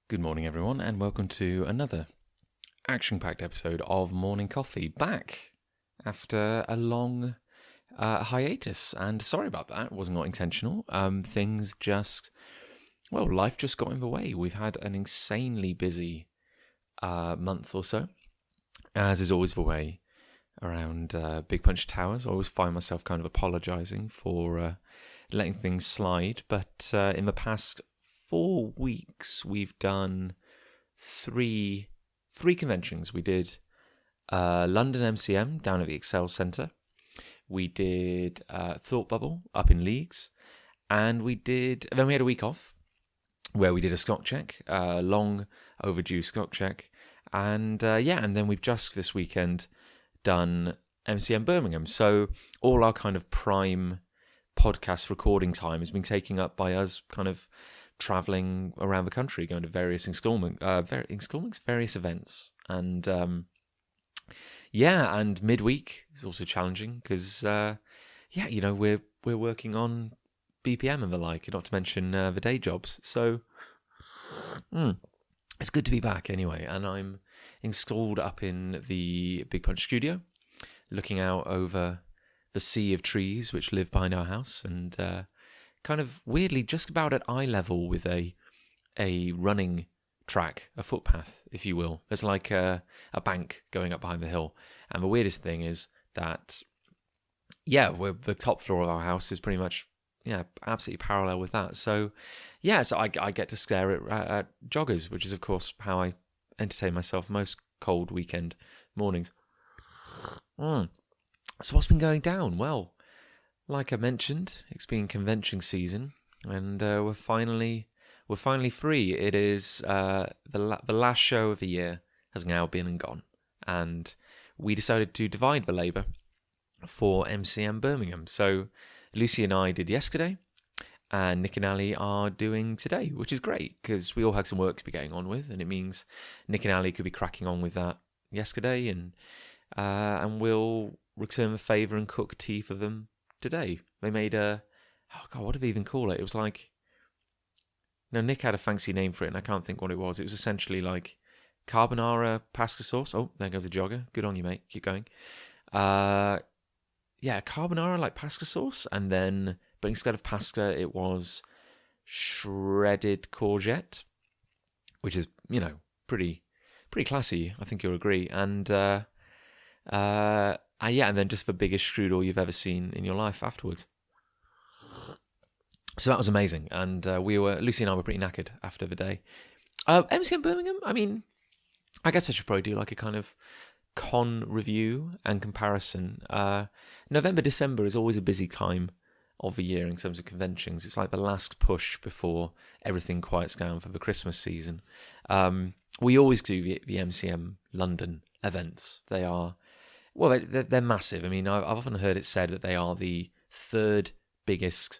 Good morning, everyone, and welcome to another action-packed episode of Morning Coffee. Back after a long hiatus, and sorry about that. It was not intentional. Life just got in the way. We've had an insanely busy month or so, as is always the way around Big Punch Towers. I always find myself kind of apologising for letting things slide, but in the past 4 weeks, we've done three conventions. We did London MCM down at the Excel Centre. We did Thought Bubble up in Leeds. And then we had a week off where we did a stock check, long overdue stock check. And and then we've just this weekend done MCM Birmingham. So all our kind of prime podcast recording time has been taken up by us kind of traveling around the country, going to various various events, and and midweek is also challenging because we're working on BPM and the like, not to mention the day jobs. So it's good to be back anyway, and I'm installed up in the Big Punch studio, looking out over the sea of trees which live behind our house, and kind of weirdly just about at eye level with a running track, a footpath, if you will. There's like a bank going up behind the hill. And the weirdest thing is that, the top floor of our house is pretty much, absolutely parallel with that. So, I get to stare at joggers, which is, of course, how I entertain myself most cold weekend mornings. So what's been going down? Well, like I mentioned, it's been convention season, and we're finally free. It is the last show of the year has now been and gone, and we decided to divide the labour for MCM Birmingham. So Lucy and I did yesterday, and Nick and Ali are doing today, which is great because we all had some work to be getting on with, and it means Nick and Ali could be cracking on with that yesterday, and we'll return the favour and cook tea for them today. They made what did they even call it? It was like, Nick had a fancy name for it, and I can't think what it was. It was essentially like carbonara pasta sauce. Oh, there goes a jogger. Good on you, mate. Keep going. Carbonara like pasta sauce, and then, but instead of pasta, it was shredded courgette, which is, pretty classy. I think you'll agree. And and then just the biggest strudel you've ever seen in your life afterwards. So that was amazing, and Lucy and I were pretty knackered after the day. MCM Birmingham, I guess I should probably do like a kind of con review and comparison. November, December is always a busy time of the year in terms of conventions. It's like the last push before everything quiets down for the Christmas season. We always do the MCM London events. They are... Well, they're massive. I've often heard it said that they are the third biggest,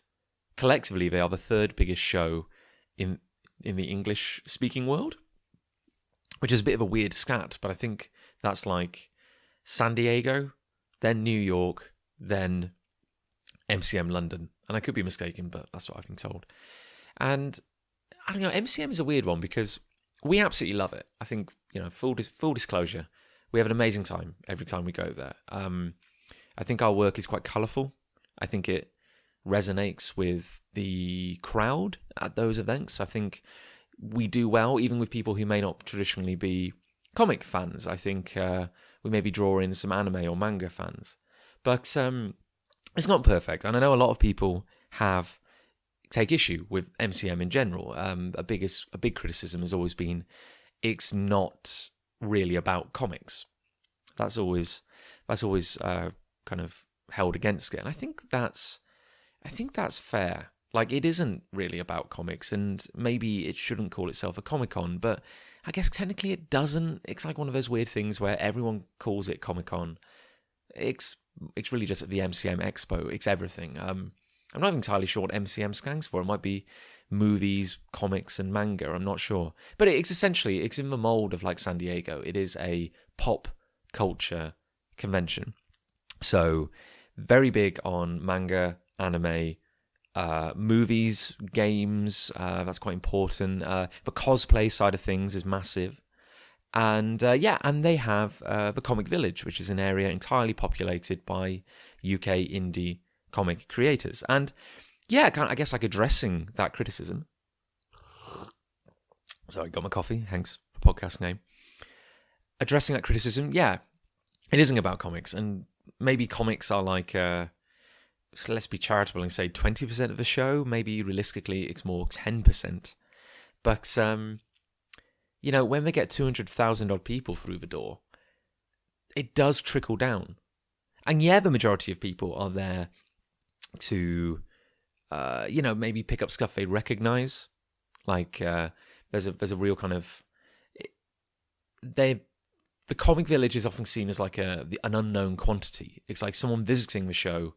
collectively, they are the third biggest show in the English-speaking world, which is a bit of a weird stat, but I think that's like San Diego, then New York, then MCM London. And I could be mistaken, but that's what I've been told. And I don't know, MCM is a weird one because we absolutely love it. I think, full disclosure, we have an amazing time every time we go there. I think our work is quite colourful. I think it resonates with the crowd at those events. I think we do well, even with people who may not traditionally be comic fans. I think we maybe draw in some anime or manga fans. But it's not perfect. And I know a lot of people take issue with MCM in general. A big criticism has always been it's not really about comics. That's always kind of held against it, and I think that's fair. Like, it isn't really about comics, and maybe it shouldn't call itself a Comic-Con, but I guess technically it doesn't. It's like one of those weird things where everyone calls it Comic-Con. It's really just the MCM Expo. It's everything. I'm not entirely sure what MCM stands for. It might be movies, comics, and manga. I'm not sure. But it's in the mold of like San Diego. It is a pop culture convention. So very big on manga, anime, movies, games, that's quite important. The cosplay side of things is massive. And and they have the Comic Village, which is an area entirely populated by UK indie comic creators. And I guess like addressing that criticism. Sorry, got my coffee, hence the podcast name. Addressing that criticism, it isn't about comics. And maybe comics are like, so let's be charitable and say 20% of the show. Maybe realistically it's more 10%. But, when they get 200,000 odd people through the door, it does trickle down. And the majority of people are there to, maybe pick up stuff they recognize. Like, there's a real kind of... The Comic Village is often seen as like an unknown quantity. It's like someone visiting the show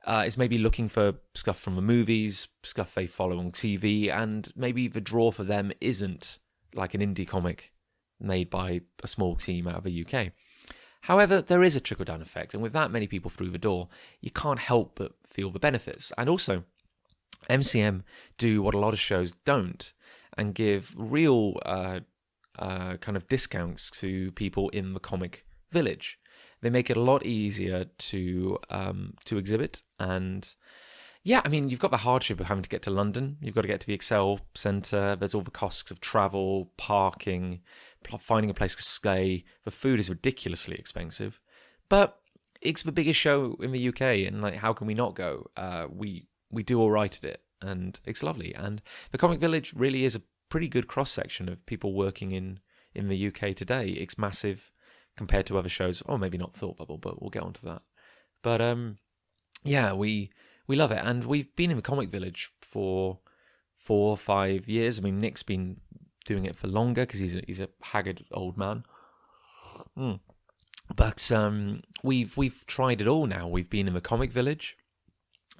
is maybe looking for stuff from the movies, stuff they follow on TV, and maybe the draw for them isn't like an indie comic made by a small team out of the UK. However, there is a trickle-down effect, and with that many people through the door, you can't help but feel the benefits. And also, MCM do what a lot of shows don't, and give real kind of discounts to people in the Comic Village. They make it a lot easier to exhibit, and you've got the hardship of having to get to London. You've got to get to the Excel Centre. There's all the costs of travel, parking, finding a place to stay. The food is ridiculously expensive, but it's the biggest show in the UK, and like, how can we not go? We do all right at it, and it's lovely. And the Comic Village really is a pretty good cross section of people working in the UK today. It's massive compared to other shows. Oh, maybe not Thought Bubble, but we'll get onto that. But we love it, and we've been in the Comic Village for 4 or 5 years. I mean, Nick's been doing it for longer because he's a haggard old man. But we've tried it all now. We've been in the Comic Village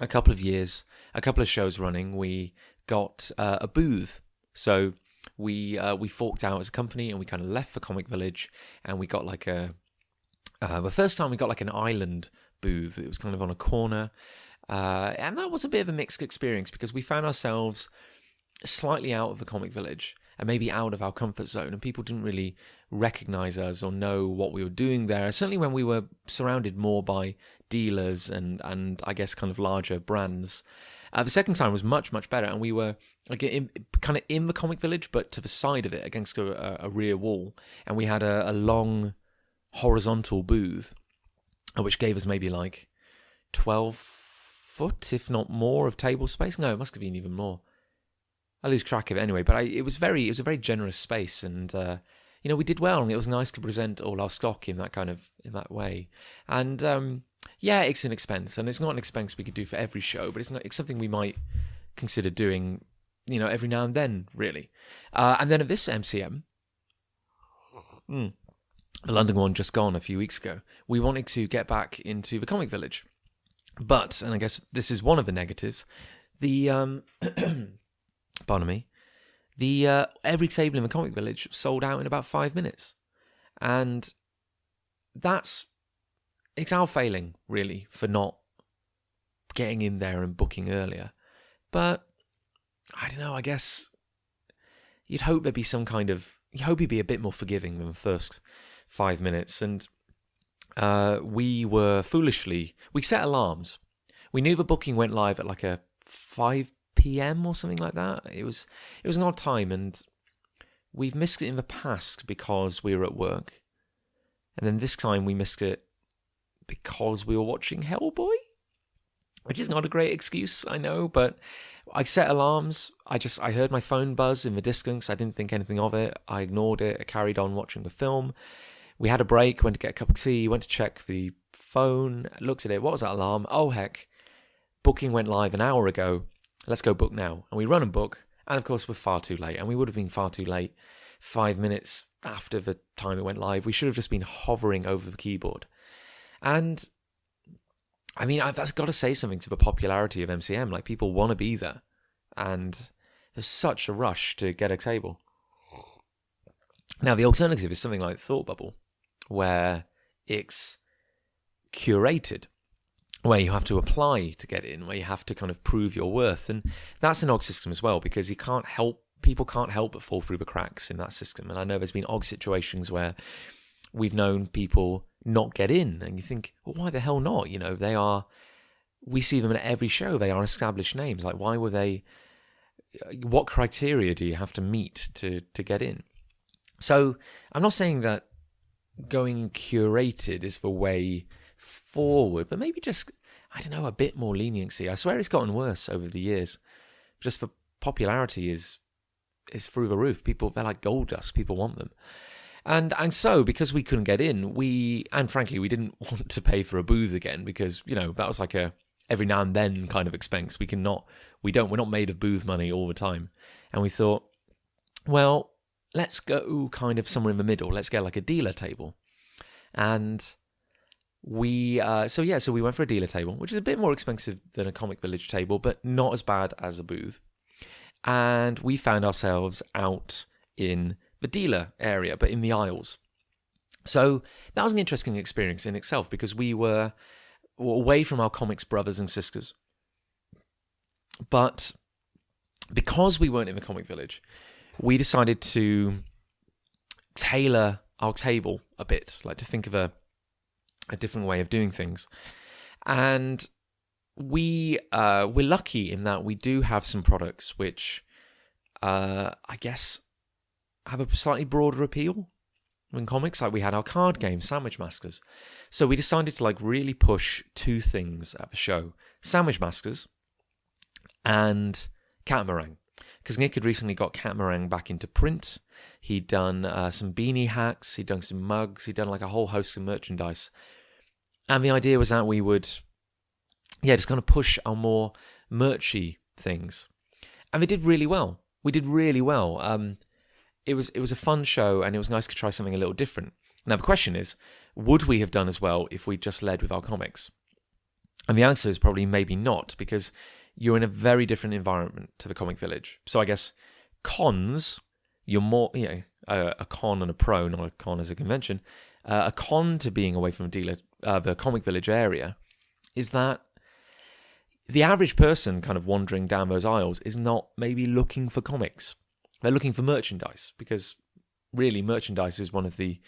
a couple of years, a couple of shows running. We got a booth, so we forked out as a company, and we kind of left the Comic Village, and we got like the first time we got like an island booth. It was kind of on a corner. And that was a bit of a mixed experience because we found ourselves slightly out of the Comic Village and maybe out of our comfort zone, and people didn't really recognize us or know what we were doing there. Certainly when we were surrounded more by dealers and I guess kind of larger brands. The second time was much, much better, and we were like kind of in the Comic Village, but to the side of it against a rear wall, and we had a long horizontal booth, which gave us maybe like 12 foot, if not more, of table space. No, it must have been even more. I lose track of it anyway. But it was a very generous space, and we did well, and it was nice to present all our stock in that way. And it's an expense, and it's not an expense we could do for every show, but it's something we might consider doing, every now and then, really. And then at this MCM, the London one just gone a few weeks ago, we wanted to get back into the Comic Village. But, and I guess this is one of the negatives, the, pardon me, every table in the Comic Village sold out in about 5 minutes. And it's our failing, really, for not getting in there and booking earlier. But, I don't know, I guess you'd hope there'd be you hope he'd be a bit more forgiving than the first 5 minutes. And we set alarms. We knew the booking went live at like a 5 p.m. or something like that. It was an odd time, and we've missed it in the past because we were at work. And then this time we missed it because we were watching Hellboy, which is not a great excuse, I know, but I set alarms. I heard my phone buzz in the distance. I didn't think anything of it. I ignored it. I carried on watching the film. We had a break, went to get a cup of tea, went to check the phone, looked at it. What was that alarm? Oh, heck. Booking went live an hour ago. Let's go book now. And we run and book. And of course, we're far too late. And we would have been far too late 5 minutes after the time it went live. We should have just been hovering over the keyboard. And, I mean, I've got to say something to the popularity of MCM. Like, people want to be there. And there's such a rush to get a table. Now, the alternative is something like Thought Bubble, where it's curated. where you have to apply to get in, where you have to kind of prove your worth. And that's an odd system as well, because people can't help but fall through the cracks in that system. And I know there's been odd situations where we've known people not get in, and you think, well, why the hell not? We see them at every show. They are established names. Like, why were they? What criteria do you have to meet to get in? So I'm not saying that going curated is the way forward, but maybe just, I don't know, a bit more leniency. I swear it's gotten worse over the years. Just for popularity is through the roof. They're like gold dust. People want them. And so, because we couldn't get in, and frankly, we didn't want to pay for a booth again, because, that was like a every now and then kind of expense. We're not made of booth money all the time. And we thought, well, let's go kind of somewhere in the middle. Let's get like a dealer table. And so we went for a dealer table, which is a bit more expensive than a Comic Village table, but not as bad as a booth. And we found ourselves out in the dealer area, but in the aisles. So that was an interesting experience in itself, because we were away from our comics brothers and sisters. But because we weren't in the Comic Village, we decided to tailor our table a bit, like to think of a different way of doing things. And we're lucky in that we do have some products which I guess have a slightly broader appeal than comics. Like, we had our card game, Sandwich Masters. So we decided to really push two things at the show: Sandwich Masters and Catamaran. Because Nick had recently got Catamaran back into print. He'd done some beanie hats, he'd done some mugs, he'd done a whole host of merchandise. And the idea was that we would, just kind of push our more merchy things. And they did really well. We did really well. It was a fun show, and it was nice to try something a little different. Now, the question is, would we have done as well if we just led with our comics? And the answer is probably maybe not, because you're in a very different environment to the Comic Village. So I guess cons, you're more, a con and a pro, not a con as a convention. A con to being away from the Comic Village area is that the average person kind of wandering down those aisles is not maybe looking for comics. They're looking for merchandise, because really merchandise is one of the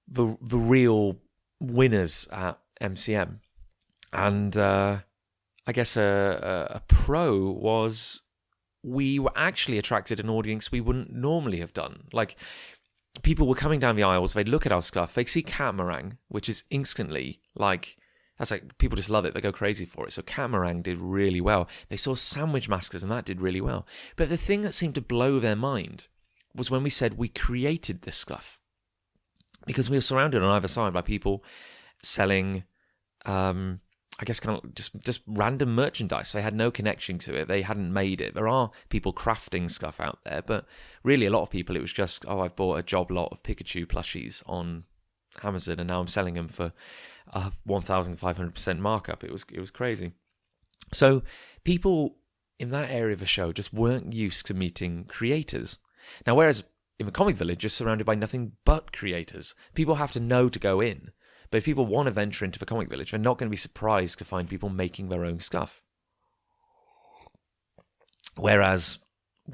real winners at MCM. And I guess a pro was we were actually attracted an audience we wouldn't normally have done. Like, people were coming down the aisles, they'd look at our stuff, they'd see Catamaran, which is instantly people just love it, they go crazy for it. So Catamaran did really well. They saw Sandwich Masters, and that did really well. But the thing that seemed to blow their mind was when we said we created this stuff. Because we were surrounded on either side by people selling, I guess, kind of just random merchandise. They had no connection to it. They hadn't made it. There are people crafting stuff out there, but really a lot of people, it was just, I've bought a job lot of Pikachu plushies on Amazon, and now I'm selling them for a 1,500% markup. It was crazy. So people in that area of the show just weren't used to meeting creators. Now, whereas in the Comic Village, you're surrounded by nothing but creators. People have to know to go in. But if people want to venture into the Comic Village, they're not going to be surprised to find people making their own stuff. Whereas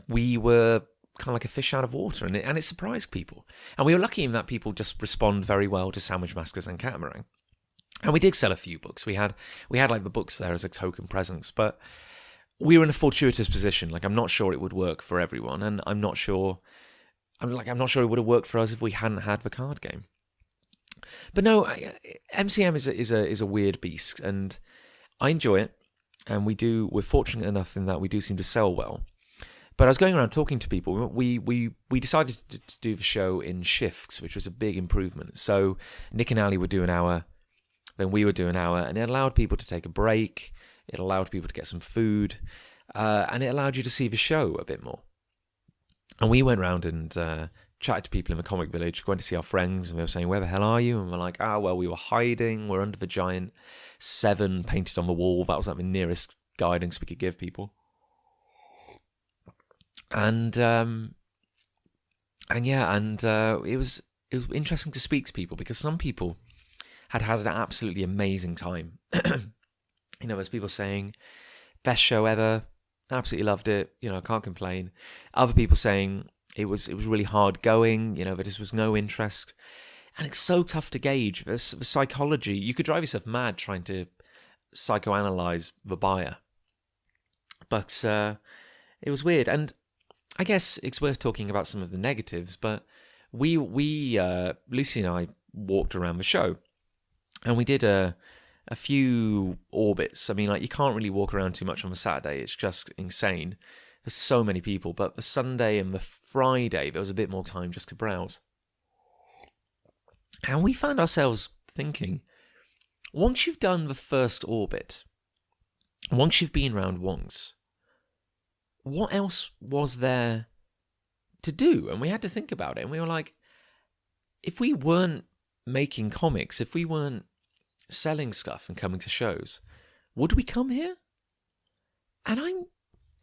we were kind of like a fish out of water, and it surprised people. And we were lucky in that people just respond very well to Sandwich Masters and Catamaran. And we did sell a few books. We had the books there as a token presence, but we were in a fortuitous position. I'm not sure it would work for everyone, and I'm not sure it would have worked for us if we hadn't had the card game. But no, MCM is a weird beast, and I enjoy it, and we're fortunate enough in that we do seem to sell well. But I was going around talking to people. We decided to do the show in shifts, which was a big improvement. So Nick and Ali would do an hour, then we would do an hour, and it allowed people to take a break. It allowed people to get some food, and it allowed you to see the show a bit more. And we went around and chatted to people in the Comic Village, going to see our friends, and they were saying, "Where the hell are you?" And we're like, well, we were hiding. We're under the giant 7 painted on the wall. That was the nearest guidance we could give people. And it was interesting to speak to people, because some people had an absolutely amazing time. There's people saying, best show ever, absolutely loved it, I can't complain. Other people saying it was really hard going, there just was no interest. And it's so tough to gauge. The psychology, you could drive yourself mad trying to psychoanalyze the buyer. But it was weird. And I guess it's worth talking about some of the negatives, but we Lucy and I walked around the show, and we did a few orbits. I mean, you can't really walk around too much on a Saturday. It's just insane. There's so many people. But the Sunday and the Friday, there was a bit more time just to browse. And we found ourselves thinking, once you've done the first orbit, once you've been round once, what else was there to do? And we had to think about it. And we were like, if we weren't making comics, if we weren't selling stuff and coming to shows, would we come here? And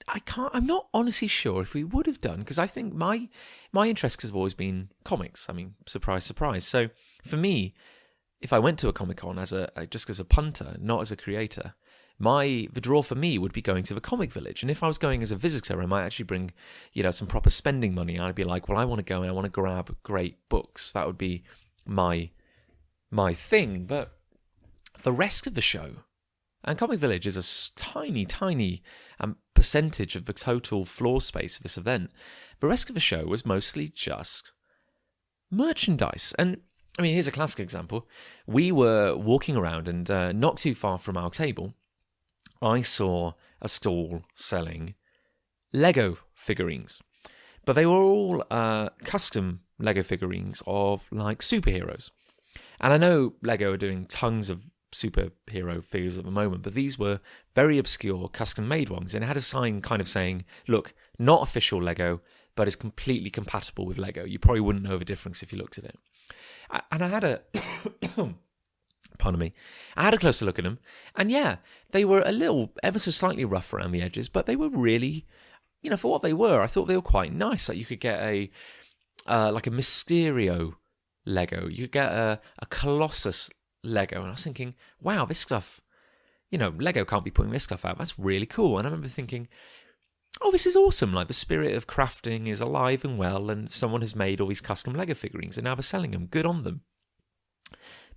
I'm not honestly sure if we would have done, because I think my interest has always been comics. I mean, surprise, surprise. So for me, if I went to a Comic-Con just as a punter, not as a creator, the draw for me would be going to the Comic Village. And if I was going as a visitor, I might actually bring, some proper spending money. And I'd be like, well, I want to go and I want to grab great books. That would be my thing. But the rest of the show, and Comic Village is a tiny, tiny percentage of the total floor space of this event. The rest of the show was mostly just merchandise. And I mean, here's a classic example. We were walking around, and not too far from our table, I saw a stall selling Lego figurines. But they were all custom Lego figurines of superheroes. And I know Lego are doing tons of superhero figures at the moment, but these were very obscure custom-made ones. And it had a sign kind of saying, look, not official Lego, but it's completely compatible with Lego. You probably wouldn't know the difference if you looked at it. And I had a... Pardon me. I had a closer look at them, and yeah, they were a little, ever so slightly rough around the edges, but they were really, for what they were, I thought they were quite nice. Like you could get a Mysterio Lego, you could get a Colossus Lego, and I was thinking, wow, this stuff, Lego can't be putting this stuff out. That's really cool. And I remember thinking, oh, this is awesome. Like the spirit of crafting is alive and well, and someone has made all these custom Lego figurines, and now they're selling them. Good on them.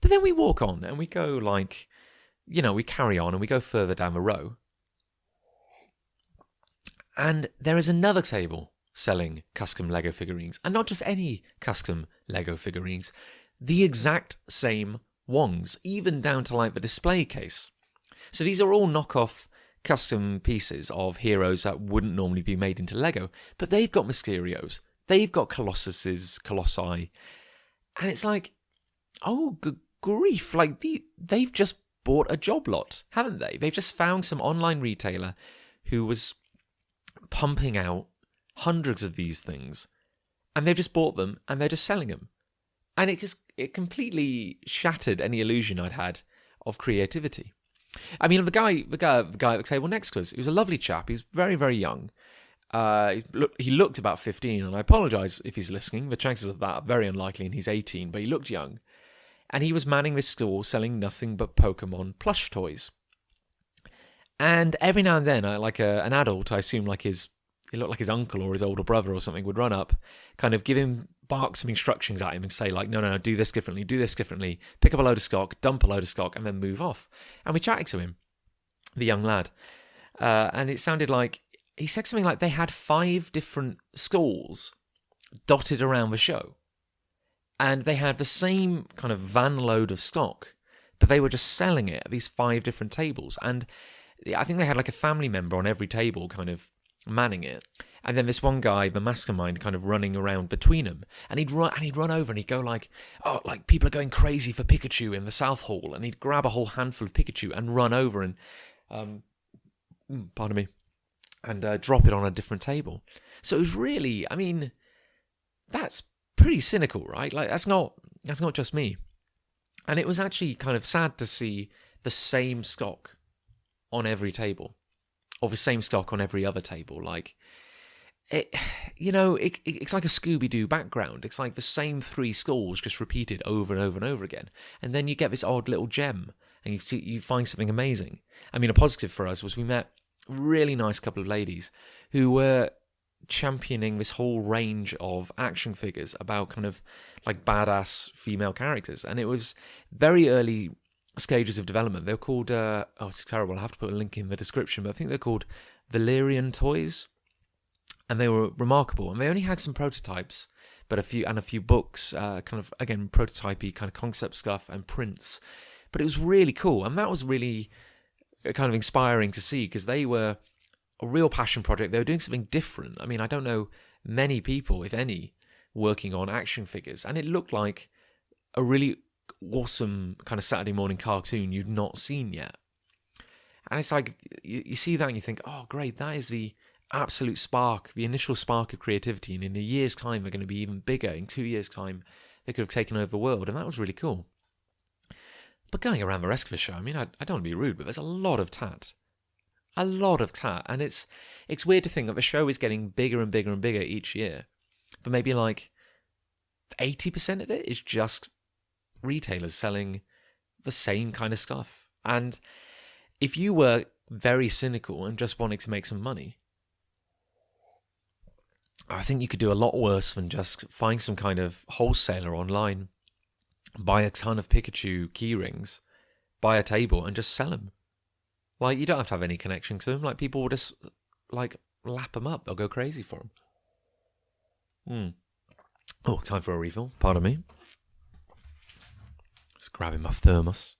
But then we walk on and we go we carry on and we go further down the row. And there is another table selling custom Lego figurines. And not just any custom Lego figurines. The exact same ones, even down to the display case. So these are all knockoff custom pieces of heroes that wouldn't normally be made into Lego. But they've got Mysterios. They've got Colossi. And it's like, oh, good grief, they've just bought a job lot, haven't they? They've just found some online retailer who was pumping out hundreds of these things, and they've just bought them and they're just selling them. And it completely shattered any illusion I'd had of creativity. I mean, the guy at the table next to us, he was a lovely chap. He was very, very young. He looked about 15, and I apologise if he's listening. The chances of that are very unlikely, and he's 18, but he looked young. And he was manning this stall selling nothing but Pokemon plush toys. And every now and then, an adult, I assume he looked like his uncle or his older brother or something, would run up, kind of bark some instructions at him and say no, do this differently, pick up a load of stock, dump a load of stock, and then move off. And we chatted to him, the young lad. And it sounded like, he said something like they had 5 different stalls dotted around the show. And they had the same kind of van load of stock, but they were just selling it at these 5 different tables. And I think they had a family member on every table kind of manning it. And then this one guy, the mastermind, kind of running around between them. And he'd run over and he'd go people are going crazy for Pikachu in the South Hall. And he'd grab a whole handful of Pikachu and run over and, pardon me, and drop it on a different table. So it was really, I mean, that's pretty cynical, right? That's not just me. And it was actually kind of sad to see the same stock on every table, or the same stock on every other table. it's like a Scooby-Doo background. It's like the same three skulls just repeated over and over and over again. And then you get this odd little gem and you find something amazing. I mean, a positive for us was we met a really nice couple of ladies who were championing this whole range of action figures about kind of like badass female characters. And it was very early stages of development. They were called, it's terrible, I'll have to put a link in the description, but I think they're called Valerian Toys. And they were remarkable. And they only had some prototypes, but a few books, kind of, again, prototypey kind of concept stuff and prints. But it was really cool. And that was really kind of inspiring to see, because they were a real passion project. They were doing something different. I mean, I don't know many people, if any, working on action figures. And it looked like a really awesome kind of Saturday morning cartoon you'd not seen yet. And it's like, you see that and you think, oh, great, that is the absolute spark, the initial spark of creativity. And in a year's time, they're going to be even bigger. In 2 years' time, they could have taken over the world. And that was really cool. But going around the rest of the show, I mean, I don't want to be rude, but there's a lot of tat. A lot of tat. And it's weird to think that the show is getting bigger and bigger and bigger each year. But maybe like 80% of it is just retailers selling the same kind of stuff. And if you were very cynical and just wanted to make some money, I think you could do a lot worse than just find some kind of wholesaler online, buy a ton of Pikachu keyrings, buy a table and just sell them. Like, you don't have to have any connection to them. Like, people will just, like, lap them up. They'll go crazy for them. Oh, time for a refill. Pardon me. Just grabbing my thermos.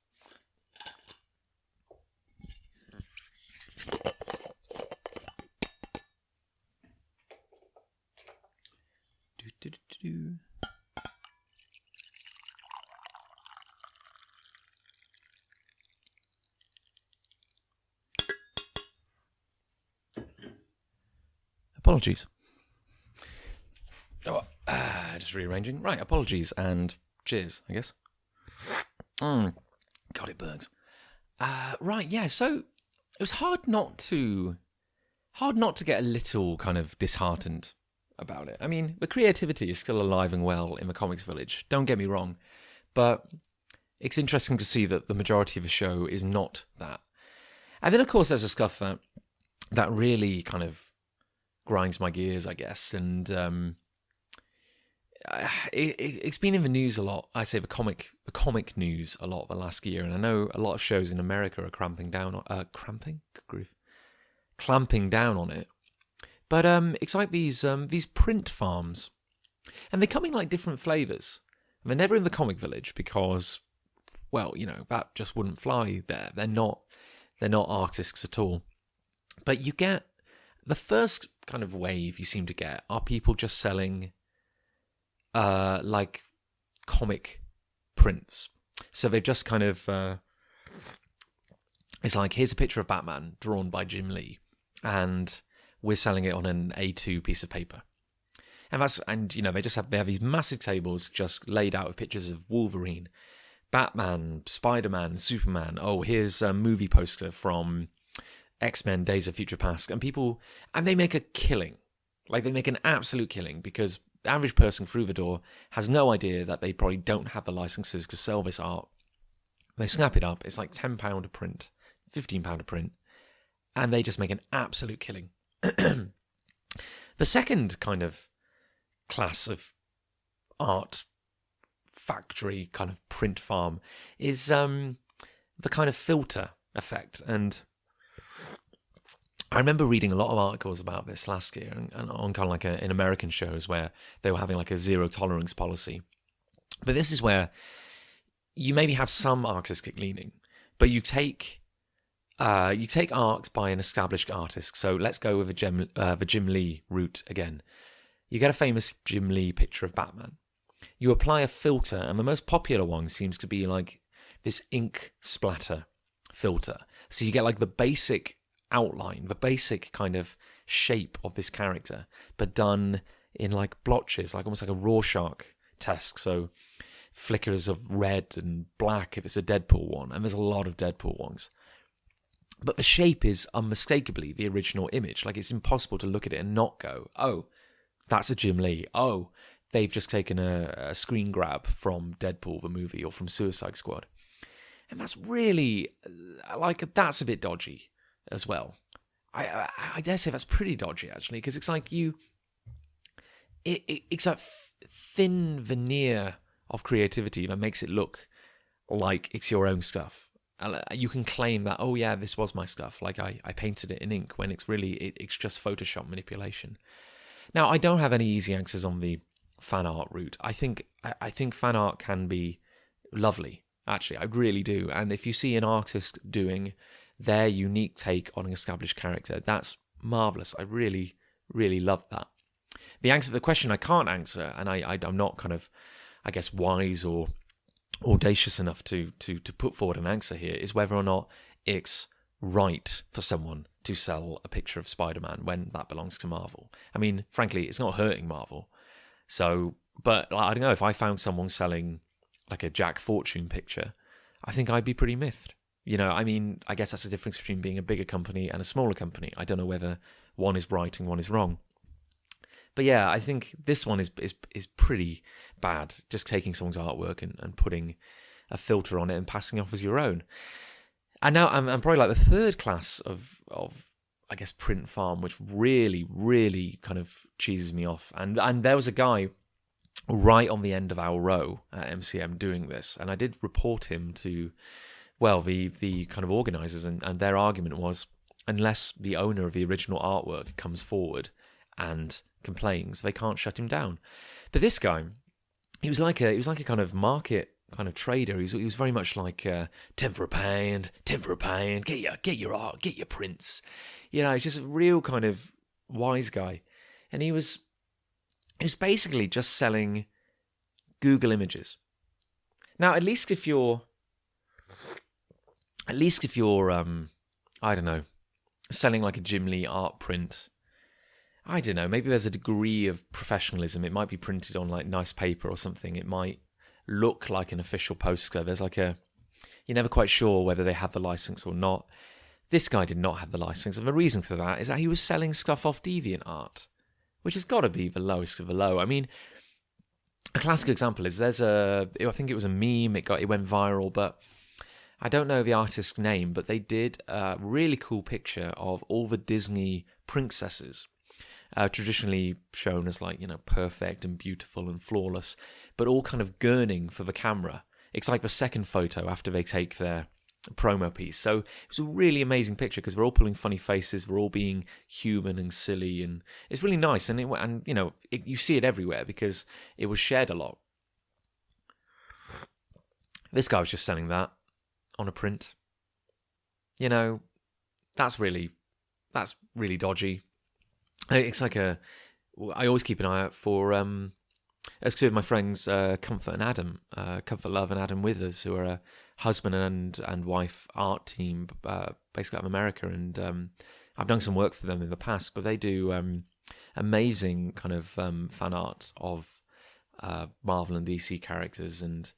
Apologies. Just rearranging. Right, apologies and cheers, I guess. God, it burns. Right, yeah, so it was hard not to get a little kind of disheartened about it. I mean, the creativity is still alive and well in the comics village, don't get me wrong, but it's interesting to see that the majority of the show is not that. And then, of course, there's the stuff that really kind of grinds my gears, I guess, and it's been in the news a lot. I say the comic news a lot the last year, and I know a lot of shows in America are clamping down on it. But it's like these print farms, and they come in like different flavors. And they're never in the comic village because, well, you know, that just wouldn't fly there. They're not artists at all. But you get the first kind of wave you seem to get are people just selling like comic prints. So they've just kind of it's like, here's a picture of Batman drawn by Jim Lee, and we're selling it on an A2 piece of paper. And you know, they have these massive tables just laid out with pictures of Wolverine, Batman, Spider-Man, Superman. Oh, here's a movie poster from X-Men Days of Future Past. And they make a killing. Like, they make an absolute killing, because the average person through the door has no idea that they probably don't have the licenses to sell this art. They snap it up. It's like £10 a print, £15 a print, and they just make an absolute killing. The second kind of class of art factory kind of print farm is the kind of filter effect. And I remember reading a lot of articles about this last year, and on kind of like in American shows where they were having like a zero tolerance policy. But this is where you maybe have some artistic leaning, but you take art by an established artist. So let's go with the Jim Lee route again. You get a famous Jim Lee picture of Batman. You apply a filter, and the most popular one seems to be like this ink splatter filter. So you get like the basic outline, the basic kind of shape of this character, but done in like blotches, like almost like a Rorschach test. So flickers of red and black if it's a Deadpool one, and there's a lot of Deadpool ones. But the shape is unmistakably the original image. Like, it's impossible to look at it and not go, oh, that's a Jim Lee. Oh, they've just taken a screen grab from Deadpool, the movie, or from Suicide Squad. And that's really, like, that's a bit dodgy as well. I dare say that's pretty dodgy, actually, because it's like it's that thin veneer of creativity that makes it look like it's your own stuff. You can claim that, oh yeah, this was my stuff, like I painted it in ink, when it's really, it's just Photoshop manipulation. Now, I don't have any easy answers on the fan art route. I think fan art can be lovely, actually, I really do. And if you see an artist doing their unique take on an established character, that's marvelous. I really, really love that. The question I can't answer, and I'm not kind of, I guess, wise or audacious enough to put forward an answer here, is whether or not it's right for someone to sell a picture of Spider-Man when that belongs to Marvel. I mean, frankly, it's not hurting Marvel. So, but I don't know, if I found someone selling like a Jack Fortune picture, I think I'd be pretty miffed. You know, I mean, I guess that's the difference between being a bigger company and a smaller company. I don't know whether one is right and one is wrong. But yeah, I think this one is pretty bad, just taking someone's artwork and putting a filter on it and passing it off as your own. And now I'm probably like the third class of I guess print farm, which really, really kind of cheeses me off. And there was a guy right on the end of our row at MCM doing this, and I did report him to, well, the kind of organisers, and their argument was, unless the owner of the original artwork comes forward and complains, they can't shut him down. But this guy, he was like a kind of market kind of trader. He was very much like 10 for a pound, get your art, get your prints. You know, just a real kind of wise guy. And he was basically just selling Google images. Now, at least if you're I don't know, selling like a Jim Lee art print, I don't know, maybe there's a degree of professionalism. It might be printed on like nice paper or something. It might look like an official poster. There's like you're never quite sure whether they have the license or not. This guy did not have the license, and the reason for that is that he was selling stuff off DeviantArt, which has got to be the lowest of the low. I mean, a classic example is I think it was a meme, it went viral, but I don't know the artist's name, but they did a really cool picture of all the Disney princesses, traditionally shown as like, you know, perfect and beautiful and flawless, but all kind of gurning for the camera. It's like the second photo after they take their promo piece. So it was a really amazing picture because they're all pulling funny faces, we're all being human and silly, and it's really nice. And you know, you see it everywhere because it was shared a lot. This guy was just selling that on a print. You know, that's really dodgy. It's like I always keep an eye out for as two of my friends, Comfort Love and Adam Withers, who are a husband and wife art team basically out of America, and I've done some work for them in the past, but they do amazing kind of fan art of Marvel and DC characters, and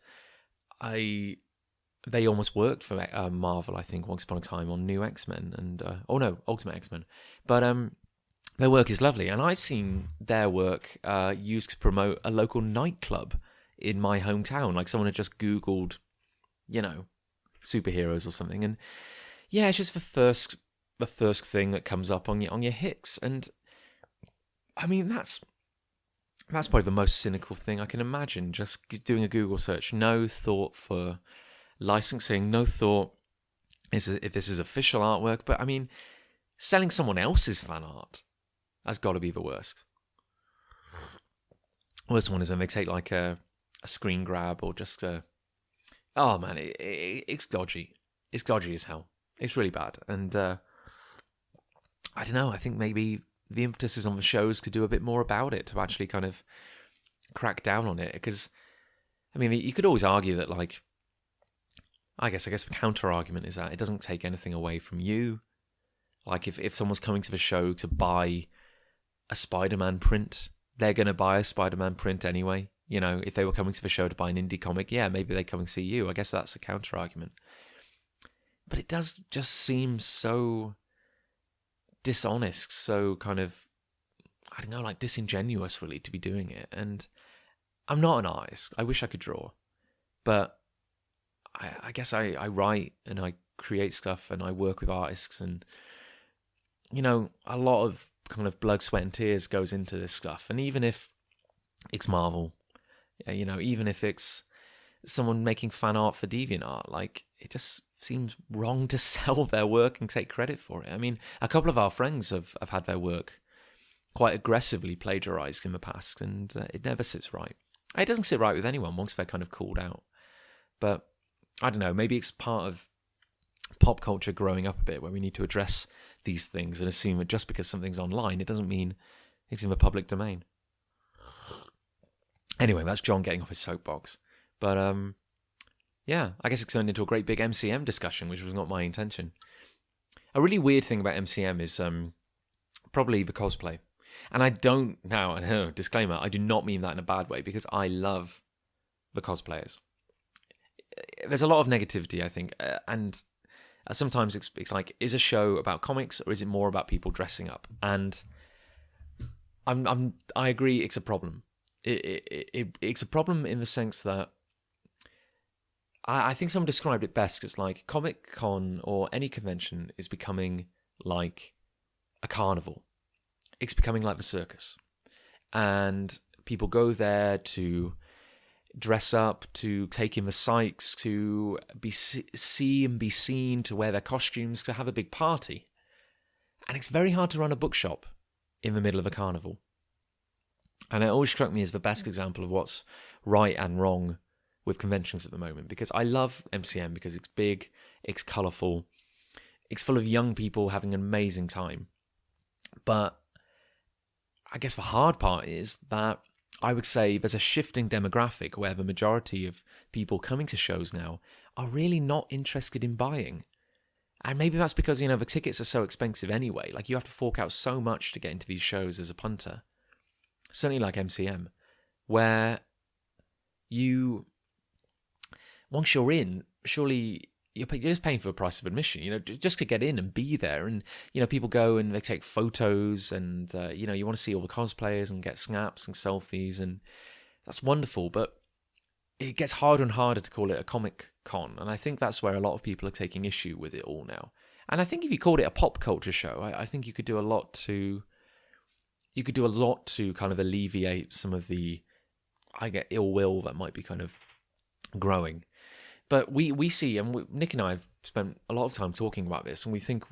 they almost worked for Marvel, I think, once upon a time on New X-Men and Ultimate X-Men, but their work is lovely, and I've seen their work used to promote a local nightclub in my hometown. Like someone had just Googled, you know, superheroes or something, and yeah, it's just the first thing that comes up on your hits. And I mean, that's probably the most cynical thing I can imagine. Just doing a Google search, no thought for licensing, no thought if this is official artwork. But I mean, selling someone else's fan art, that's got to be the worst. Worst one is when they take like a screen grab or just oh man, it's dodgy. It's dodgy as hell. It's really bad. And I don't know, I think maybe the impetus is on the shows to do a bit more about it, to actually kind of crack down on it. Because, I mean, you could always argue that, like, I guess the counter argument is that it doesn't take anything away from you. Like, if someone's coming to the show to buy a Spider-Man print, they're going to buy a Spider-Man print anyway. You know, if they were coming to the show to buy an indie comic, yeah, maybe they come and see you. I guess that's a counter argument. but it does just seem so dishonest, so kind of, I don't know, like disingenuous really to be doing it. And I'm not an artist. I wish I could draw, but I guess I write and I create stuff and I work with artists, and a lot of kind of blood, sweat and tears goes into this stuff. And even if it's Marvel, even if it's someone making fan art for DeviantArt, like, it just seems wrong to sell their work and take credit for it. I mean, a couple of our friends have had their work quite aggressively plagiarized in the past, and it never sits right. It doesn't sit right with anyone once they're kind of called out. But I don't know, maybe it's part of pop culture growing up a bit, where we need to address these things and assume that just because something's online, it doesn't mean it's in the public domain. Anyway, that's John getting off his soapbox. But yeah, I guess it turned into a great big MCM discussion, which was not my intention. A really weird thing about MCM is probably the cosplay. And I don't, now, disclaimer, I do not mean that in a bad way, because I love the cosplayers. There's a lot of negativity, I think, and sometimes it's like, is a show about comics or is it more about people dressing up? And I agree, it's a problem. It's a problem in the sense that I think someone described it best. It's like Comic-Con or any convention is becoming like a carnival. It's becoming like the circus. And people go there to dress up, to take in the sights, to see and be seen, to wear their costumes, to have a big party. And it's very hard to run a bookshop in the middle of a carnival. And it always struck me as the best example of what's right and wrong with conventions at the moment, because I love MCM because it's big, it's colourful, it's full of young people having an amazing time. But I guess the hard part is that I would say there's a shifting demographic where the majority of people coming to shows now are really not interested in buying. And maybe that's because, the tickets are so expensive anyway. Like, you have to fork out so much to get into these shows as a punter. Certainly like MCM, where once you're in, surely you're just paying for the price of admission, just to get in and be there. And, people go and they take photos and, you want to see all the cosplayers and get snaps and selfies, and that's wonderful. But it gets harder and harder to call it a Comic-Con. And I think that's where a lot of people are taking issue with it all now. And I think if you called it a pop culture show, I think you could do a lot to kind of alleviate some of the, ill will that might be kind of growing. But we see, and Nick and I have spent a lot of time talking about this, and we think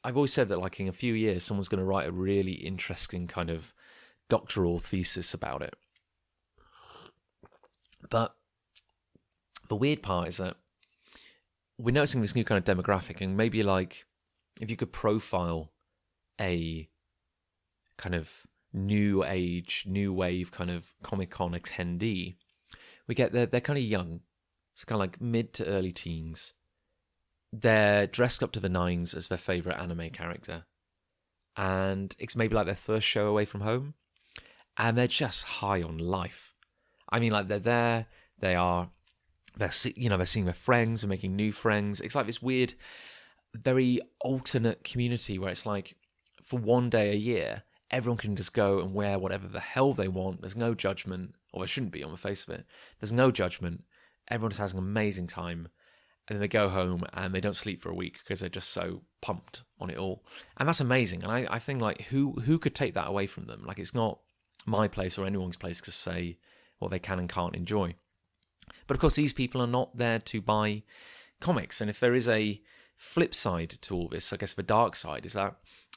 I've always said that, like, in a few years, someone's going to write a really interesting kind of doctoral thesis about it. But the weird part is that we're noticing this new kind of demographic, and maybe, like, if you could profile a kind of new age, new wave kind of Comic-Con attendee, we get they're kind of young. It's kind of like mid to early teens. They're dressed up to the nines as their favourite anime character. And it's maybe like their first show away from home. And they're just high on life. I mean, like, they're there, they're seeing their friends and making new friends. It's like this weird, very alternate community where it's like, for one day a year, everyone can just go and wear whatever the hell they want. There's no judgment, or there shouldn't be on the face of it. There's no judgment. Everyone just has an amazing time, and then they go home and they don't sleep for a week because they're just so pumped on it all. And that's amazing. And I think, like, who could take that away from them? Like, it's not my place or anyone's place to say what they can and can't enjoy. But of course, these people are not there to buy comics. And if there is a flip side to all this, I guess the dark side is that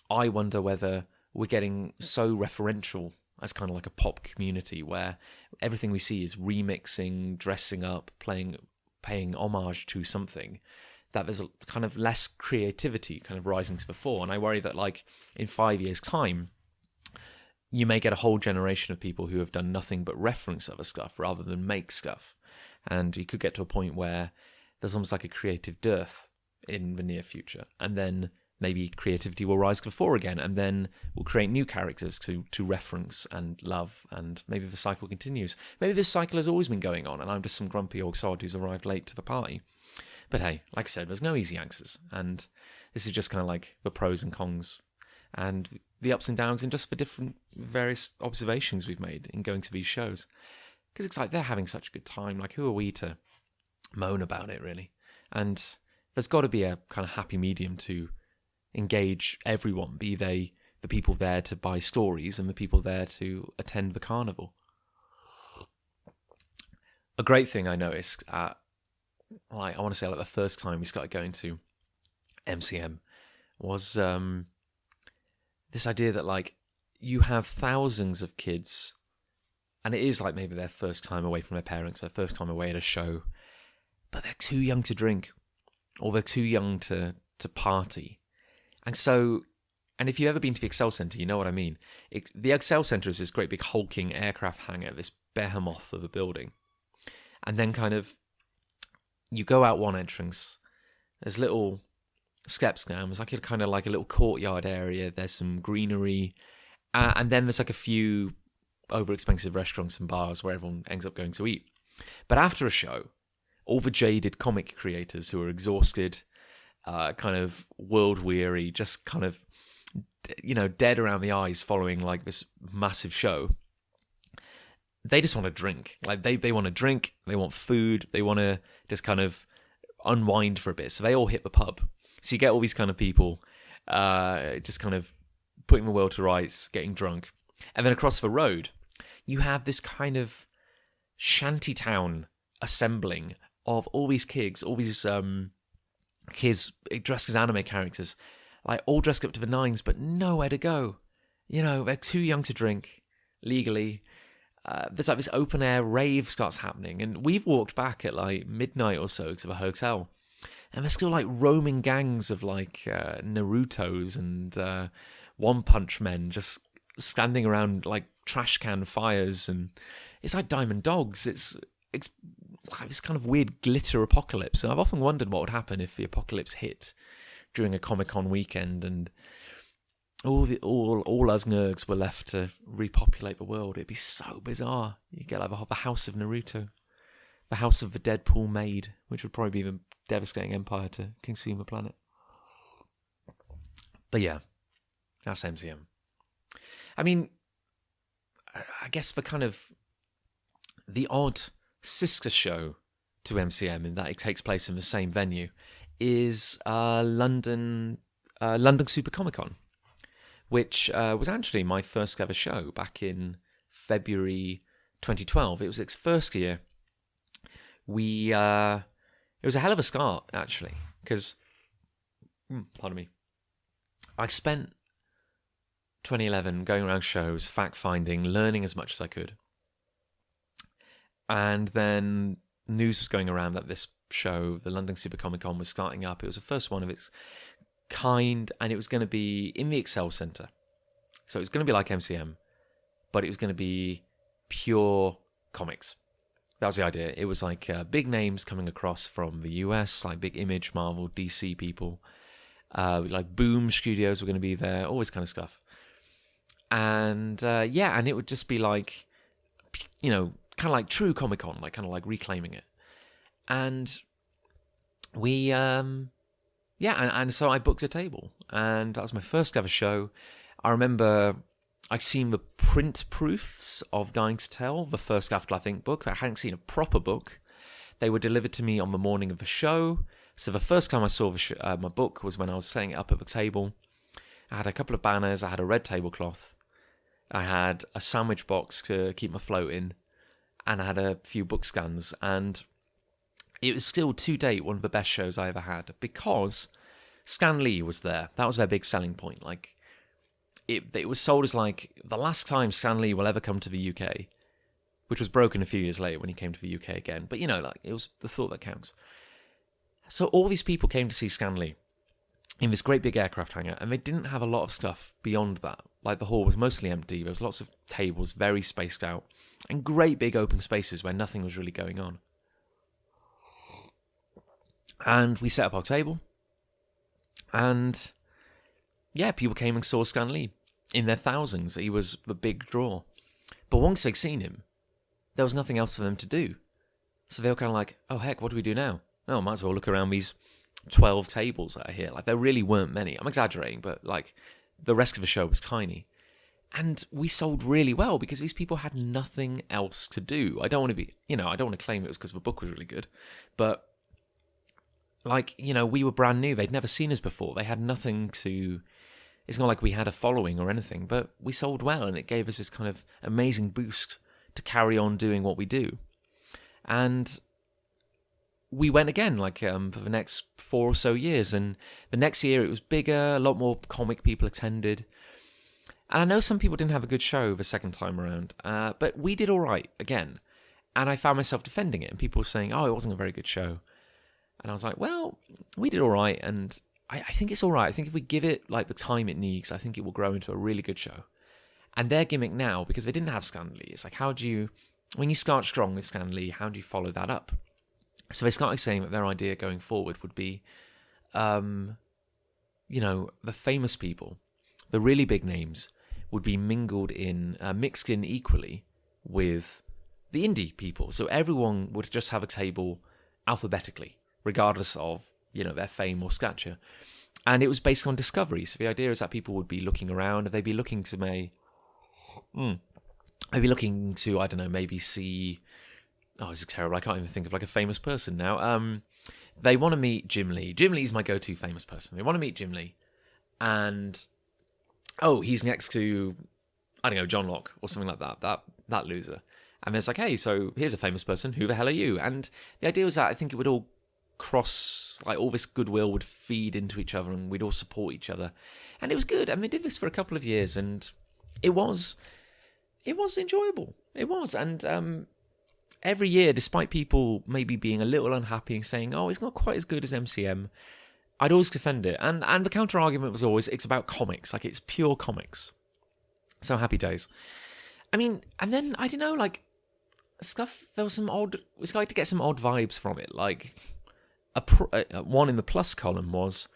I wonder whether we're getting so referential as kind of like a pop community where everything we see is remixing, dressing up, paying homage to something, that there's a kind of less creativity kind of rising to the fore. And I worry that, like, in 5 years' time, you may get a whole generation of people who have done nothing but reference other stuff rather than make stuff. And you could get to a point where there's almost like a creative dearth in the near future. And then maybe creativity will rise to the fore again, and then we'll create new characters to reference and love, and maybe the cycle continues. Maybe this cycle has always been going on, and I'm just some grumpy old sod who's arrived late to the party. But hey, like I said, there's no easy answers. And this is just kind of like the pros and cons and the ups and downs and just the different various observations we've made in going to these shows. Because it's like they're having such a good time. Like, who are we to moan about it, really? And there's got to be a kind of happy medium to engage everyone, be they the people there to buy stories and the people there to attend the carnival. A great thing I noticed at, like, I want to say like the first time we started going to MCM was this idea that like you have thousands of kids, and it is like maybe their first time away from their parents, their first time away at a show, but they're too young to drink, or they're too young to party. And so, and if you've ever been to the Excel Centre, you know what I mean. The Excel Centre is this great big hulking aircraft hangar, this behemoth of a building. And then kind of, you go out one entrance, there's little steps down, there's like a kind of like a little courtyard area, there's some greenery, and then there's like a few over-expensive restaurants and bars where everyone ends up going to eat. But after a show, all the jaded comic creators who are exhausted, kind of world-weary, just kind of, you know, dead around the eyes following like this massive show, they just want to drink. Like they want to drink, they want food, they want to just kind of unwind for a bit. So they all hit the pub. So you get all these kind of people just kind of putting the world to rights, getting drunk. And then across the road, you have this kind of shantytown assembling of all these kids dressed as anime characters, like all dressed up to the nines, but nowhere to go. You know, they're too young to drink legally. There's like this open air rave starts happening, and we've walked back at like midnight or so to the hotel, and there's still like roaming gangs of like Narutos and One Punch Men just standing around like trash can fires, and it's like Diamond Dogs. It's like this kind of weird glitter apocalypse, and I've often wondered what would happen if the apocalypse hit during a Comic-Con weekend and all us nerds were left to repopulate the world. It'd be so bizarre. You get like the House of Naruto, the House of the Deadpool Maid, which would probably be the devastating empire to consume the planet. But yeah, that's MCM. I mean, I guess the odd sister show to MCM in that it takes place in the same venue is London Super Comic Con, which was actually my first ever show back in February 2012. It was its first year. It was a hell of a start, actually, because, pardon me, I spent 2011 going around shows, fact-finding, learning as much as I could. And then news was going around that this show, the London Super Comic Con, was starting up. It was the first one of its kind, and it was going to be in the Excel Centre. So it was going to be like MCM, but it was going to be pure comics. That was the idea. It was like big names coming across from the US, like big Image, Marvel, DC people. Like Boom Studios were going to be there, all this kind of stuff. And and it would just be like, you know, kind of like true Comic-Con, like kind of like reclaiming it. And we, and so I booked a table, and that was my first ever show. I remember I'd seen the print proofs of Dying to Tell, the first Afterlife Inc. book. I hadn't seen a proper book. They were delivered to me on the morning of the show. So the first time I saw my book was when I was setting it up at the table. I had a couple of banners. I had a red tablecloth. I had a sandwich box to keep my float in. And I had a few book scans. And it was still, to date, one of the best shows I ever had. Because Stan Lee was there. That was their big selling point. Like, it was sold as like the last time Stan Lee will ever come to the UK, which was broken a few years later when he came to the UK again. But, you know, like, it was the thought that counts. So all these people came to see Stan Lee in this great big aircraft hangar, and they didn't have a lot of stuff beyond that. Like, the hall was mostly empty. There was lots of tables, very spaced out, and great big open spaces where nothing was really going on. And we set up our table, and yeah, people came and saw Stan Lee in their thousands. He was the big draw. But once they'd seen him, there was nothing else for them to do. So they were kind of like, oh heck, what do we do now? oh, I might as well look around these 12 tables that are here. Like, there really weren't many. I'm exaggerating, but like the rest of the show was tiny. And we sold really well because these people had nothing else to do. I don't want to claim it was because the book was really good, but like, we were brand new. They'd never seen us before. They had nothing to, it's not like we had a following or anything, but we sold well and it gave us this kind of amazing boost to carry on doing what we do. And we went again, like, for the next 4 or so years. And the next year it was bigger, a lot more comic people attended. And I know some people didn't have a good show the second time around, but we did all right again. And I found myself defending it, and people were saying, oh, it wasn't a very good show. And I was like, well, we did all right, and I think it's all right. I think if we give it like the time it needs, I think it will grow into a really good show. And their gimmick now, because they didn't have Stan Lee, it's like, when you start strong with Stan Lee, how do you follow that up? So they started saying that their idea going forward would be, the famous people, the really big names, would be mixed in equally with the indie people. So everyone would just have a table alphabetically, regardless of, their fame or stature. And it was based on discovery. So the idea is that people would be looking around, they'd be looking to I don't know, maybe see, oh, this is terrible, I can't even think of like a famous person now. They want to meet Jim Lee. Jim Lee's my go-to famous person. They want to meet Jim Lee. And oh, he's next to, I don't know, John Locke or something like that loser. And it's like, hey, so here's a famous person. Who the hell are you? And the idea was that I think it would all cross, like all this goodwill would feed into each other and we'd all support each other. And it was good. And they did this for a couple of years and it was enjoyable. It was. And every year, despite people maybe being a little unhappy and saying, oh, it's not quite as good as MCM, I'd always defend it. And the counter-argument was always, it's about comics. Like, it's pure comics. So happy days. I mean, and then, I don't know, like, stuff, there was some odd, we started to get some odd vibes from it. Like, one in the plus column was,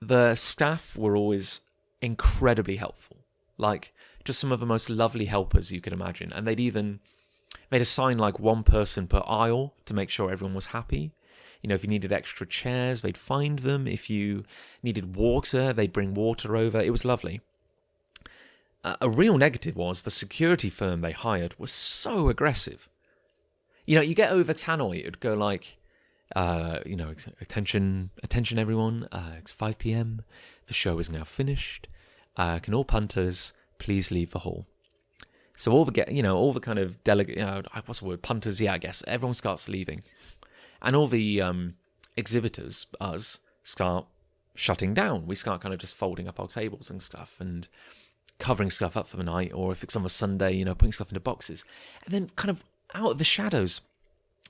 the staff were always incredibly helpful. Like, just some of the most lovely helpers you could imagine. And they'd assign, like, one person per aisle to make sure everyone was happy. If you needed extra chairs, they'd find them. If you needed water, they'd bring water over. It was lovely. A real negative was the security firm they hired was so aggressive. You get over Tannoy, it would go like, attention everyone, it's 5 p.m. The show is now finished. Can all punters please leave the hall? So all the kind of delegate, what's the word, punters, yeah, I guess, everyone starts leaving. And all the exhibitors, us, start shutting down. We start kind of just folding up our tables and stuff and covering stuff up for the night, or if it's on a Sunday, putting stuff into boxes. And then kind of out of the shadows,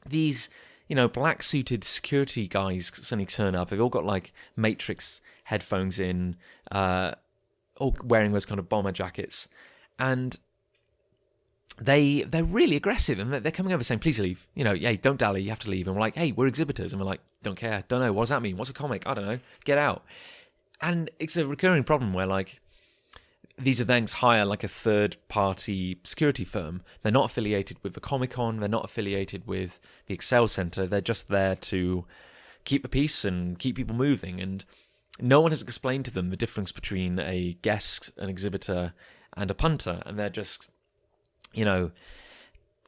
these, black-suited security guys suddenly turn up. They've all got, like, Matrix headphones in, all wearing those kind of bomber jackets. And they're really aggressive, and they're coming over saying, please leave. Hey, don't dally, you have to leave. And we're like, hey, we're exhibitors. And we're like, don't care, don't know, what does that mean? What's a comic? I don't know, get out. And it's a recurring problem where, like, these events hire, like, a third-party security firm. They're not affiliated with the Comic-Con, they're not affiliated with the Excel Center, they're just there to keep the peace and keep people moving. And no one has explained to them the difference between a guest, an exhibitor, and a punter. And they're just,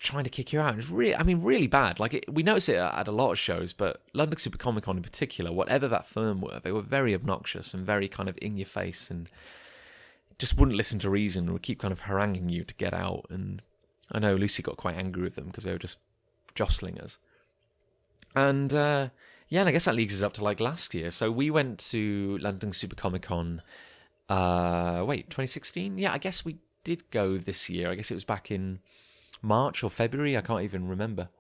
trying to kick you out. It's really bad. Like, we notice it at a lot of shows, but London Super Comic Con in particular, whatever that firm were, they were very obnoxious and very kind of in your face and just wouldn't listen to reason and would keep kind of haranguing you to get out. And I know Lucy got quite angry with them because they were just jostling us. And and I guess that leads us up to, like, last year. So we went to London Super Comic Con, 2016? Yeah, I guess we did go this year. I guess it was back in March or February. I can't even remember.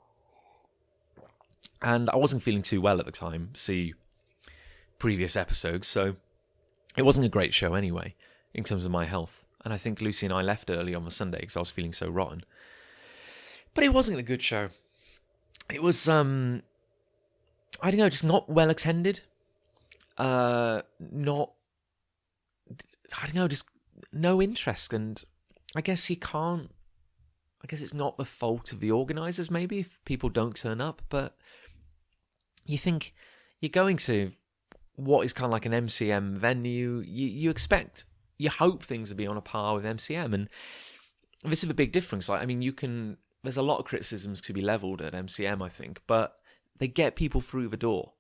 And I wasn't feeling too well at the time. See previous episodes. So it wasn't a great show anyway, in terms of my health. And I think Lucy and I left early on the Sunday because I was feeling so rotten. But it wasn't a good show. It was, I don't know, just not well attended. Just no interest. And I guess it's not the fault of the organisers, maybe, if people don't turn up. But you think you're going to what is kind of like an MCM venue. You expect, you hope things will be on a par with MCM, and this is a big difference. Like, I mean, there's a lot of criticisms to be leveled at MCM, I think, but they get people through the door,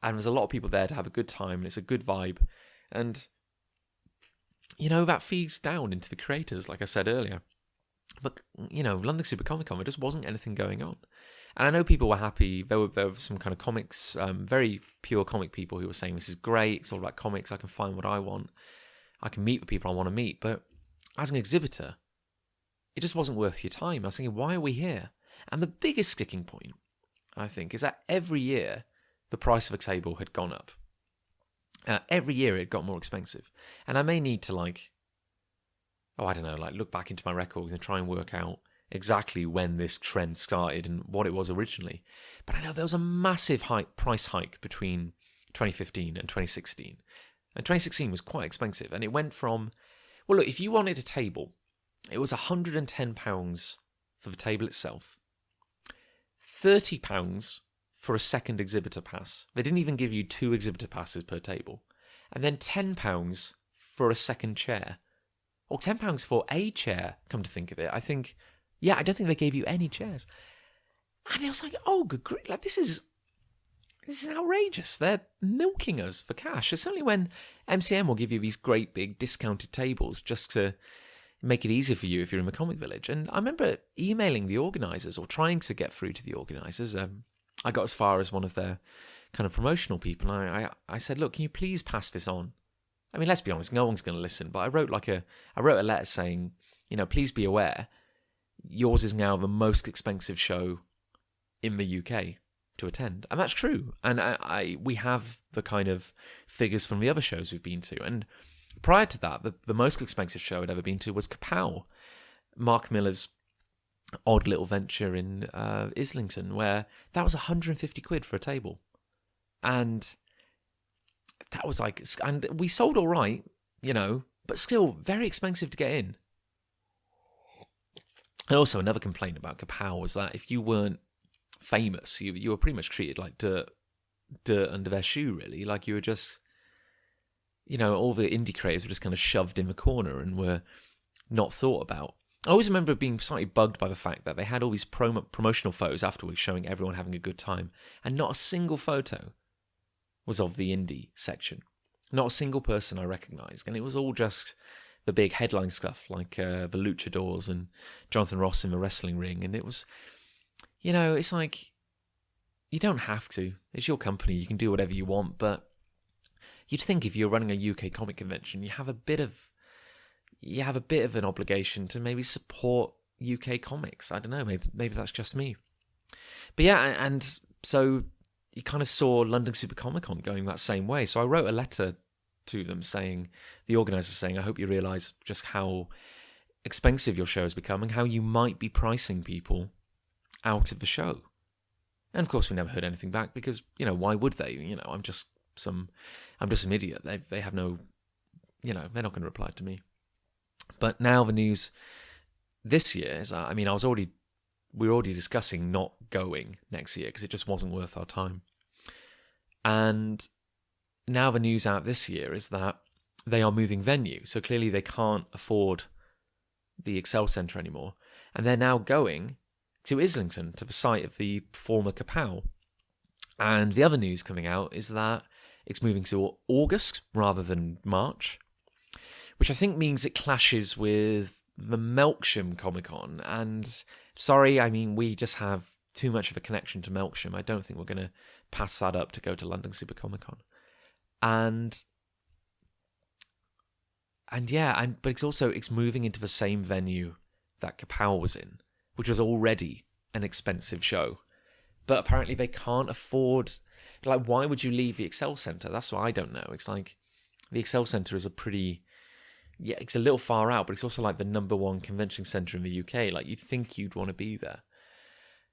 and there's a lot of people there to have a good time, and it's a good vibe, and that feeds down into the creators, like I said earlier. But London Super Comic Con, there just wasn't anything going on. And I know people were happy. There were some kind of comics, very pure comic people who were saying, this is great, it's all about comics, I can find what I want, I can meet the people I want to meet. But as an exhibitor, it just wasn't worth your time. I was thinking, why are we here? And the biggest sticking point, I think, is that every year the price of a table had gone up. Every year it got more expensive. And I may need to look back into my records and try and work out exactly when this trend started and what it was originally. But I know there was a massive price hike between 2015 and 2016. And 2016 was quite expensive. And it went from, well, look, if you wanted a table, it was £110 for the table itself, £30 for a second exhibitor pass. They didn't even give you 2 exhibitor passes per table. And then £10 for a second chair. Or £10 for a chair, come to think of it. I don't think they gave you any chairs. And it was like, oh, good grief, like this is outrageous. They're milking us for cash. It's only when MCM will give you these great big discounted tables just to make it easier for you if you're in the Comic Village. And I remember emailing the organisers or trying to get through to the organisers. I got as far as one of their kind of promotional people. And I said, look, can you please pass this on? I mean, let's be honest, no one's going to listen. But I wrote a letter saying, please be aware, yours is now the most expensive show in the UK to attend. And that's true. And we have the kind of figures from the other shows we've been to. And prior to that, the most expensive show I'd ever been to was Kapow, Mark Miller's odd little venture in Islington, where that was 150 quid for a table. And that was and we sold all right, but still very expensive to get in. And also another complaint about Kapow was that if you weren't famous, you were pretty much treated like dirt under their shoe, really. Like you were just, all the indie creators were just kind of shoved in the corner and were not thought about. I always remember being slightly bugged by the fact that they had all these promotional photos afterwards showing everyone having a good time, and not a single photo was of the indie section. Not a single person I recognised, and it was all just the big headline stuff like the Luchadors and Jonathan Ross in the wrestling ring. And it was, it's like, you don't have to. It's your company. You can do whatever you want. But you'd think if you're running a UK comic convention, you have a bit of an obligation to maybe support UK comics. I don't know. Maybe that's just me. But yeah, and so you kind of saw London Super Comic Con going that same way. So I wrote a letter to them saying, the organisers saying, I hope you realise just how expensive your show has become and how you might be pricing people out of the show. And of course we never heard anything back because, why would they? I'm just some idiot. They have no, they're not going to reply to me. But now the news this year is, we were already discussing not going next year because it just wasn't worth our time. And now the news out this year is that they are moving venue. So clearly they can't afford the Excel Centre anymore. And they're now going to Islington, to the site of the former Kapow. And the other news coming out is that it's moving to August rather than March, which I think means it clashes with the Melksham Comic-Con. And sorry, we just have too much of a connection to Melksham. I don't think we're going to pass that up to go to London Super Comic-Con. But it's moving into the same venue that Kapow was in, which was already an expensive show. But apparently they can't afford, why would you leave the Excel Centre? That's what I don't know. It's like, the Excel Centre is it's a little far out, but it's also like the number one convention centre in the UK. Like, you'd think you'd want to be there.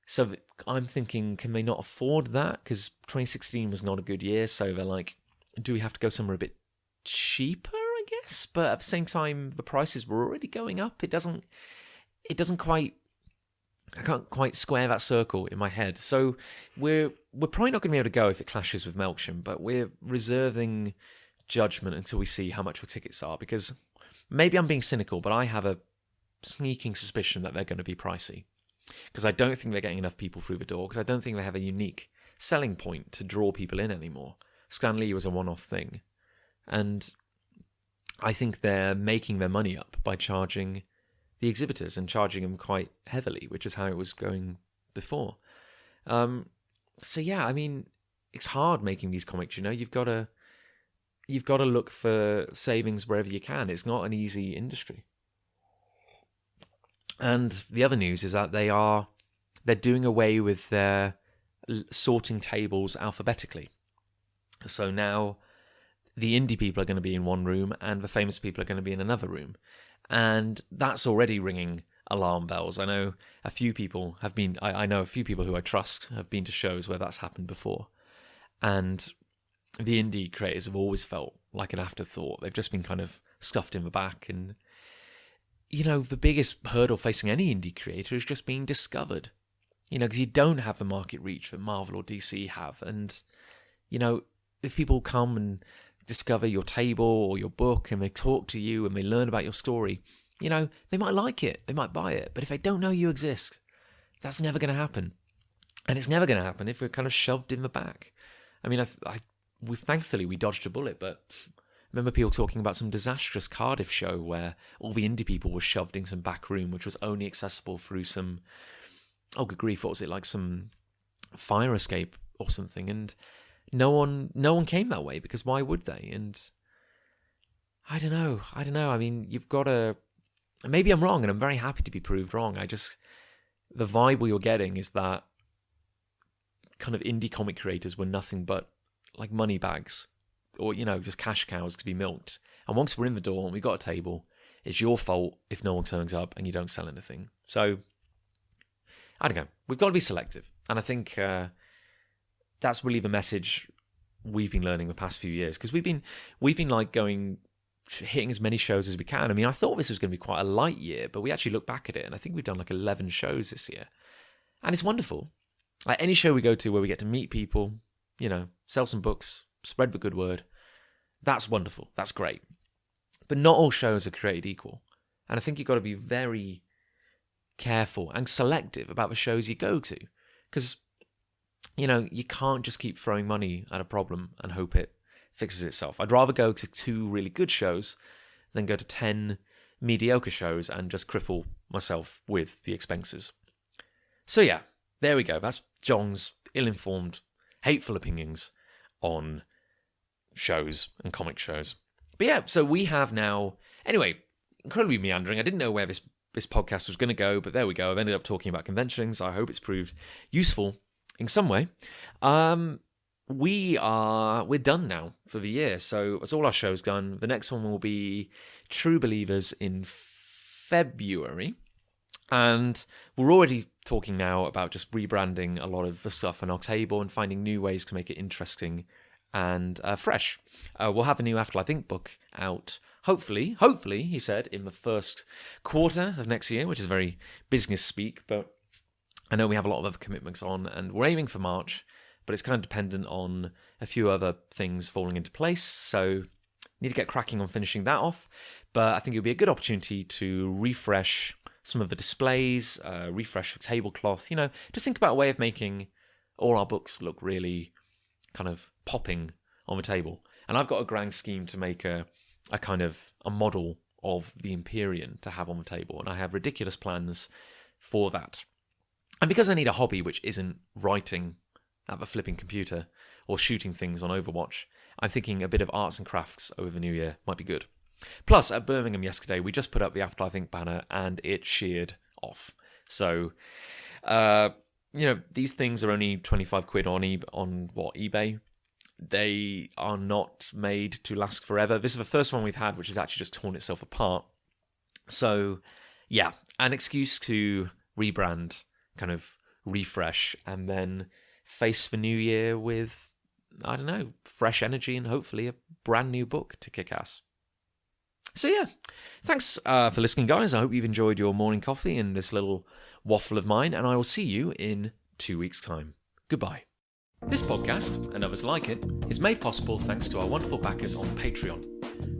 So I'm thinking, can they not afford that? Because 2016 was not a good year, so they're like, do we have to go somewhere a bit cheaper, I guess? But at the same time, the prices were already going up. It doesn't quite I can't quite square that circle in my head. So we're probably not going to be able to go if it clashes with Melksham, but we're reserving judgment until we see how much the tickets are, because maybe I'm being cynical, but I have a sneaking suspicion that they're going to be pricey, because I don't think they're getting enough people through the door, because I don't think they have a unique selling point to draw people in anymore. Stan Lee was a one-off thing, and I think they're making their money up by charging the exhibitors and charging them quite heavily, which is how it was going before. So yeah, I mean, it's hard making these comics. You've got to look for savings wherever you can. It's not an easy industry. And the other news is that they're doing away with their sorting tables alphabetically. So now the indie people are going to be in one room and the famous people are going to be in another room. And that's already ringing alarm bells. I know a few people have been, I know a few people who I trust have been to shows where that's happened before. And the indie creators have always felt like an afterthought. They've just been kind of stuffed in the back. And, the biggest hurdle facing any indie creator is just being discovered. Because you don't have the market reach that Marvel or DC have. And, if people come and discover your table or your book and they talk to you and they learn about your story, they might like it, they might buy it, but if they don't know you exist, that's never going to happen. And it's never going to happen if we're kind of shoved in the back. I mean, thankfully we dodged a bullet, but I remember people talking about some disastrous Cardiff show where all the indie people were shoved in some back room, which was only accessible through some, oh good grief, what was it, like some fire escape or something, and no one came that way, because why would they? And I don't know. I mean, you've got to, maybe I'm wrong, and I'm very happy to be proved wrong. The vibe you're getting is that kind of indie comic creators were nothing but like money bags, or, just cash cows to be milked. And once we're in the door and we've got a table, it's your fault if no one turns up and you don't sell anything. So, I don't know. We've got to be selective. And I think that's really the message we've been learning the past few years, because we've been like hitting as many shows as we can. I mean, I thought this was going to be quite a light year, but we actually look back at it and I think we've done like 11 shows this year, and it's wonderful. Like any show we go to where we get to meet people, sell some books, spread the good word, that's wonderful, that's great. But not all shows are created equal, and I think you've got to be very careful and selective about the shows you go to, because you can't just keep throwing money at a problem and hope it fixes itself. I'd rather go to 2 really good shows than go to 10 mediocre shows and just cripple myself with the expenses. So yeah, there we go. That's John's ill-informed, hateful opinions on shows and comic shows. But yeah, so we have now, anyway, incredibly meandering. I didn't know where this podcast was going to go, but there we go. I've ended up talking about conventions. I hope it's proved useful in some way. We're done now for the year, so that's all our shows done. The next one will be True Believers in February, and we're already talking now about just rebranding a lot of the stuff on our table and finding new ways to make it interesting and fresh. We'll have a new Afterlife Inc. book out, hopefully, he said, in the first quarter of next year, which is very business speak, but I know we have a lot of other commitments on, and we're aiming for March, but it's kind of dependent on a few other things falling into place, so need to get cracking on finishing that off. But I think it'll be a good opportunity to refresh some of the displays, refresh the tablecloth, just think about a way of making all our books look really kind of popping on the table. And I've got a grand scheme to make a kind of a model of the Empyrean to have on the table, and I have ridiculous plans for that. And because I need a hobby which isn't writing at the flipping computer or shooting things on Overwatch, I'm thinking a bit of arts and crafts over the new year might be good. Plus, at Birmingham yesterday, we just put up the Afterlife Inc. banner and it sheared off. So, these things are only 25 quid on eBay. They are not made to last forever. This is the first one we've had which has actually just torn itself apart. So, yeah, an excuse to rebrand, kind of refresh, and then face the new year with, I don't know, fresh energy and hopefully a brand new book to kick ass. So yeah, thanks for listening, guys. I hope you've enjoyed your morning coffee and this little waffle of mine, and I will see you in 2 weeks' time. Goodbye. This podcast, and others like it, is made possible thanks to our wonderful backers on Patreon.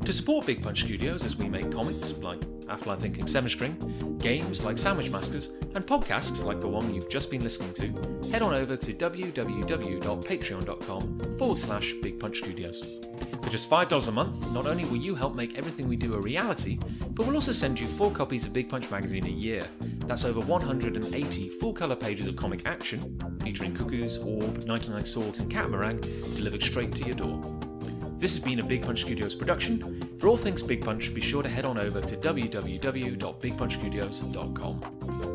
To support Big Punch Studios as we make comics like Afterlife Thinking 7-String, games like Sandwich Masters, and podcasts like the one you've just been listening to, head on over to www.patreon.com/Big Punch Studios. For just $5 a month, not only will you help make everything we do a reality, but we'll also send you 4 copies of Big Punch magazine a year. That's over 180 full-colour pages of comic action, featuring Cuckoos, Orb, 99 Swords and Catamaran, delivered straight to your door. This has been a Big Punch Studios production. For all things Big Punch, be sure to head on over to www.bigpunchstudios.com.